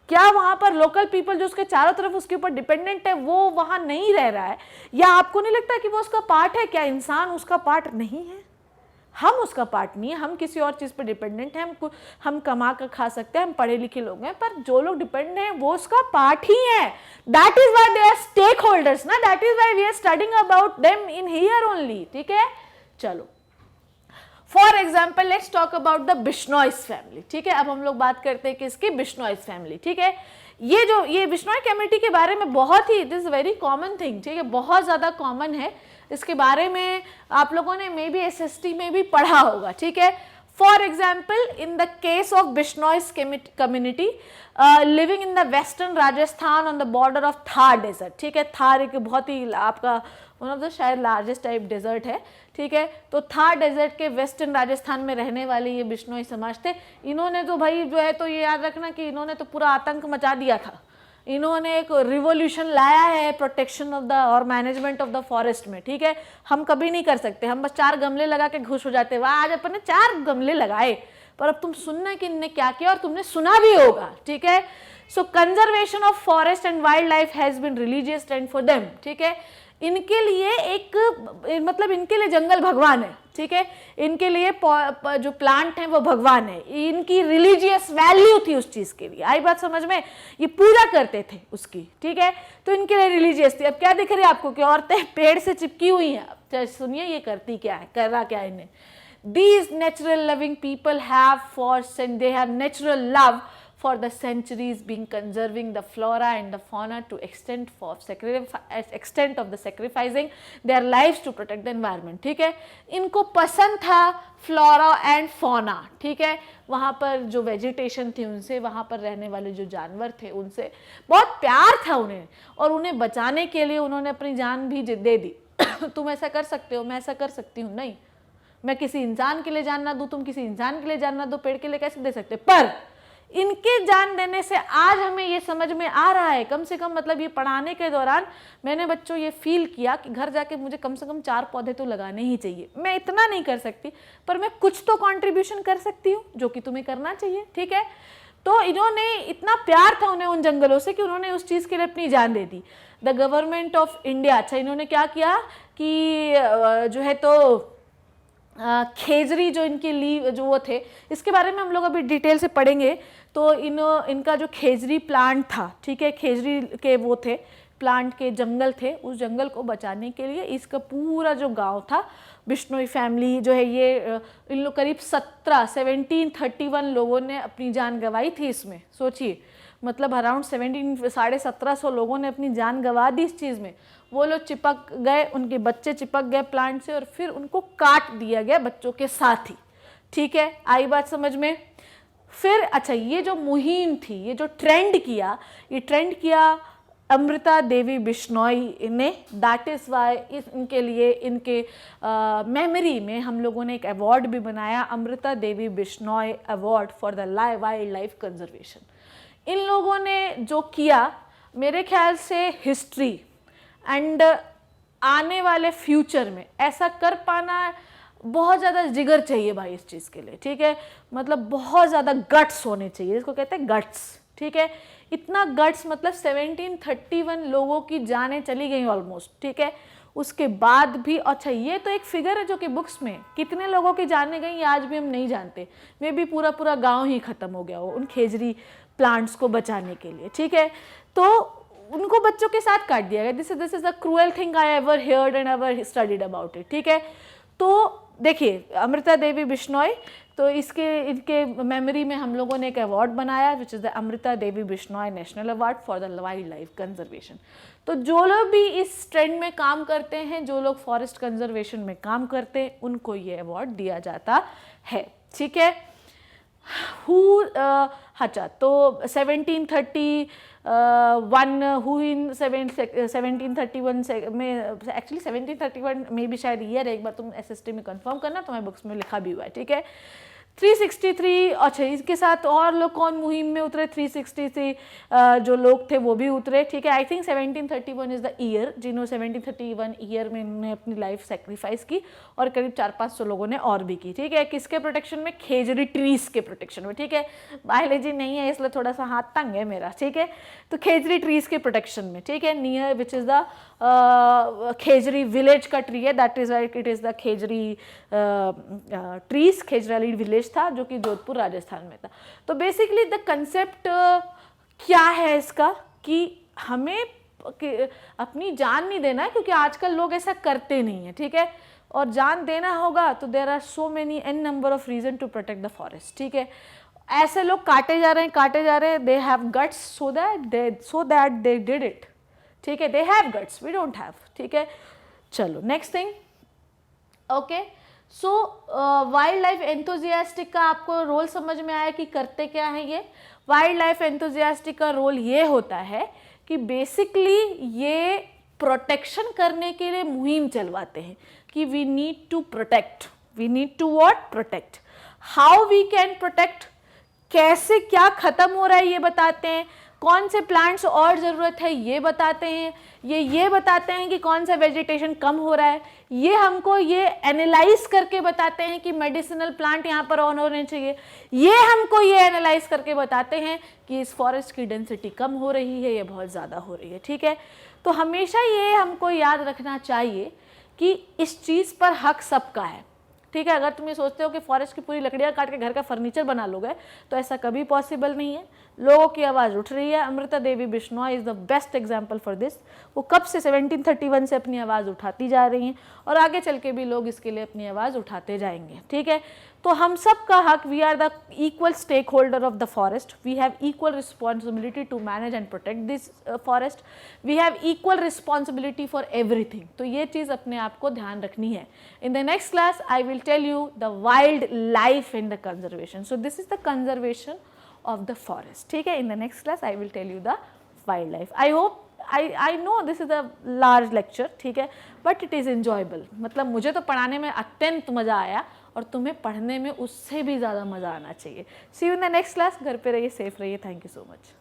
A: क्या वहां पर लोकल पीपल जो उसके चारों तरफ उसके ऊपर डिपेंडेंट है वो वहां नहीं रह रहा है? या आपको नहीं लगता कि वो उसका पार्ट है? क्या इंसान उसका पार्ट नहीं है? हम उसका पार्ट नहीं है, हम किसी और चीज पर डिपेंडेंट हैं। हम कमा कर खा सकते हैं, हम पढ़े लिखे लोग हैं, पर जो लोग डिपेंडेंट हैं वो उसका पार्ट ही है। That is why they are stakeholders ना, that is why we are studying about them in here only. ठीक है, चलो for example let's talk about the Bishnois family. ठीक है, अब हम लोग बात करते हैं किसकी? बिश्नोइस फैमिली। ठीक है, ये बिश्नोई कम्युनिटी के बारे में बहुत ही, it is very common thing. ठीक है, बहुत ज्यादा कॉमन है। इसके बारे में आप लोगों ने मे बी एसएसटी में भी पढ़ा होगा। ठीक है, for example in the case of Bishnois community living in the western Rajasthan on the border of Thar desert. ठीक है, थार एक बहुत ही आपका वन ऑफ द शायद लार्जेस्ट टाइप डेजर्ट है। ठीक है, तो थार डेजर्ट के वेस्टर्न राजस्थान में रहने वाले ये बिश्नोई समाज थे। इन्होंने तो भाई जो है तो ये याद रखना कि इन्होंने तो पूरा आतंक मचा दिया था। इन्होंने एक रिवोल्यूशन लाया है प्रोटेक्शन ऑफ द और मैनेजमेंट ऑफ द फॉरेस्ट में। ठीक है, हम कभी नहीं कर सकते, हम बस 4 गमले लगा के खुश हो जाते। वाह, आज अपन ने 4 गमले लगाए, पर अब तुम सुनना कि इनने क्या किया, और तुमने सुना भी होगा। ठीक है, so conservation of forest and wildlife has been religious trend for them. ठीक है, इनके लिए एक मतलब इनके लिए जंगल भगवान है। ठीक है, इनके लिए जो प्लांट है वो भगवान है। इनकी रिलीजियस वैल्यू थी उस चीज के लिए। आई बात समझ में? ये पूजा करते थे उसकी। ठीक है, तो इनके लिए रिलीजियस थी। अब क्या दिख रही है आपको कि औरतें पेड़ से चिपकी हुई हैं? अब सुनिए ये करती क्या है, कर रहा क्या है इन्हें। These natural loving people they have natural love for the centuries, being conserving the flora and the fauna to extent of the sacrificing their lives to protect the environment. ठीक है, इनको पसंद था फ्लोरा एंड फौना। ठीक है, वहाँ पर जो वेजिटेशन थी उनसे, वहाँ पर रहने वाले जो जानवर थे उनसे बहुत प्यार था उन्हें, और उन्हें बचाने के लिए उन्होंने अपनी जान भी दे दी। तुम ऐसा कर सकते हो, मैं ऐसा कर सकती हूँ? नहीं, मैं किसी इंसान के लिए जान ना दूं, तुम किसी इंसान के लिए जान ना दो, पेड़ के लिए कैसे दे सकते? पर इनके जान देने से आज हमें ये समझ में आ रहा है, कम से कम मतलब ये पढ़ाने के दौरान मैंने बच्चों ये फील किया कि घर जाके मुझे कम से कम 4 पौधे तो लगाने ही चाहिए। मैं इतना नहीं कर सकती पर मैं कुछ तो कंट्रीब्यूशन कर सकती हूँ, जो कि तुम्हें करना चाहिए, ठीक है। तो इन्होंने, इतना प्यार था उन्हें उन जंगलों से कि उन्होंने उस चीज़ के लिए अपनी जान दे दी। द गवर्नमेंट ऑफ इंडिया, अच्छा इन्होंने क्या किया कि जो है तो खेजरी जो इनके लिए जो वो थे, इसके बारे में हम लोग अभी डिटेल से पढ़ेंगे। तो इनका जो खेजरी प्लांट था, ठीक है, खेजरी के वो थे प्लांट के जंगल थे, उस जंगल को बचाने के लिए इसका पूरा जो गांव था, बिश्नोई फैमिली जो है ये इन लोग करीब 1731 लोगों ने अपनी जान गंवाई थी इसमें। सोचिए, मतलब अराउंड 1750 लोगों ने अपनी जान गंवा दी इस चीज़ में। वो लोग चिपक गए, उनके बच्चे चिपक गए प्लांट से और फिर उनको काट दिया गया बच्चों के साथ ही, ठीक है। आई बात समझ में। फिर अच्छा, ये जो मुहिम थी, ये जो ट्रेंड किया अमृता देवी बिश्नोई ने। दैट इज़ वाई इनके लिए, इनके मेमोरी में हम लोगों ने एक अवार्ड भी बनाया, Amrita Devi Bishnoi award for the wildlife conservation. इन लोगों ने जो किया, मेरे ख्याल से हिस्ट्री एंड आने वाले फ्यूचर में ऐसा कर पाना, बहुत ज़्यादा जिगर चाहिए भाई इस चीज़ के लिए, ठीक है। मतलब बहुत ज़्यादा गट्स होने चाहिए, इसको कहते हैं गट्स, ठीक है। इतना गट्स, मतलब 1731 लोगों की जानें चली गई ऑलमोस्ट, ठीक है। उसके बाद भी, अच्छा ये तो एक फिगर है जो कि बुक्स में कितने लोगों की जानें गई आज भी हम नहीं जानते। मे भी पूरा गाँव ही ख़त्म हो गया हो उन खेजरी प्लांट्स को बचाने के लिए, ठीक है। तो उनको बच्चों के साथ काट दिया गया। This is the cruel thing I ever heard and ever studied about it, ठीक है। तो देखिए, अमृता देवी बिश्नोई, तो इनके मेमोरी में हम लोगों ने एक अवार्ड बनाया विच is the Amrita Devi Bishnoi national award for the wildlife conservation. तो जो लोग भी इस ट्रेंड में काम करते हैं, जो लोग फॉरेस्ट कंजर्वेशन में काम करते हैं, उनको ये अवार्ड दिया जाता है, ठीक है। अच्छा, तो 1731 हु इन 1731 में, एक्चुअली 1731 में भी शायद ईयर, एक बार तुम SST में कंफर्म करना, तुम्हारे बुक्स में लिखा भी हुआ है, ठीक है। 363, अच्छा इसके साथ और लोग कौन मुहिम में उतरे, 363 जो लोग थे वो भी उतरे, ठीक है। I think 1731 is the year, जिन्होंने 1731 ईयर में इन्होंने अपनी लाइफ सेक्रीफाइस की, और करीब 400-500 लोगों ने और भी की, ठीक है। किसके प्रोटेक्शन में? खेजरी ट्रीज के प्रोटेक्शन में, ठीक है। बायोलॉजी नहीं है इसलिए थोड़ा सा हाथ तंग है मेरा, ठीक है। तो खेजरी ट्रीज के प्रोटेक्शन में, ठीक है, near which is the khejri village का ट्री है, that is like it is the khejri trees, Khejarli village था जो कि जोधपुर राजस्थान में था। तो बेसिकली द कंसेप्ट क्या है इसका, कि हमें अपनी जान नहीं देना है, क्योंकि आजकल लोग ऐसा करते नहीं है, ठीक है। और जान देना होगा तो there are so many an number of reason to protect the forest, ठीक है। ऐसे लोग काटे जा रहे हैं, they have guts so that they did it, ठीक है। They have guts, we don't have, ठीक है। चलो next thing, okay. So wildlife enthusiastic का आपको रोल समझ में आया कि करते क्या है ये। वाइल्ड लाइफ एंथुजियास्टिक का रोल ये होता है कि बेसिकली ये प्रोटेक्शन करने के लिए मुहिम चलवाते हैं कि we need to protect, we need to what, protect. How we can protect, कैसे क्या खत्म हो रहा है ये बताते हैं, कौन से प्लांट्स और ज़रूरत है ये बताते हैं, ये बताते हैं कि कौन सा वेजिटेशन कम हो रहा है, ये हमको ये एनालाइज करके बताते हैं कि मेडिसिनल प्लांट यहाँ पर ऑन होने चाहिए, ये हमको ये एनालाइज करके बताते हैं कि इस फॉरेस्ट की डेंसिटी कम हो रही है, ये बहुत ज़्यादा हो रही है, ठीक है। तो हमेशा ये हमको याद रखना चाहिए कि इस चीज़ पर हक सबका है, ठीक है। अगर तुम ये सोचते हो कि फॉरेस्ट की पूरी लकड़ियाँ काट के घर का फर्नीचर बना लोगे तो ऐसा कभी पॉसिबल नहीं है। लोगों की आवाज़ उठ रही है। Amrita Devi Bishnoi is the best example for this. वो कब से 1731 से अपनी आवाज़ उठाती जा रही हैं और आगे चल के भी लोग इसके लिए अपनी आवाज़ उठाते जाएंगे, ठीक है। तो हम सब का हक, we are the equal stakeholder of the forest, we have equal responsibility to manage and protect this forest, we have equal responsibility for everything. तो ये चीज़ अपने आप को ध्यान रखनी है। In the next class I will tell you the wildlife in the conservation. So this is the conservation of the forest, ठीक है। in the next class I will tell you the wildlife. I hope I know this is a large lecture, ठीक है, but it is enjoyable। मतलब मुझे तो पढ़ाने में अत्यंत मज़ा आया और तुम्हें पढ़ने में उससे भी ज़्यादा मज़ा आना चाहिए। See you in the next class. घर पे रहिए, सेफ रहिए। Thank you so much.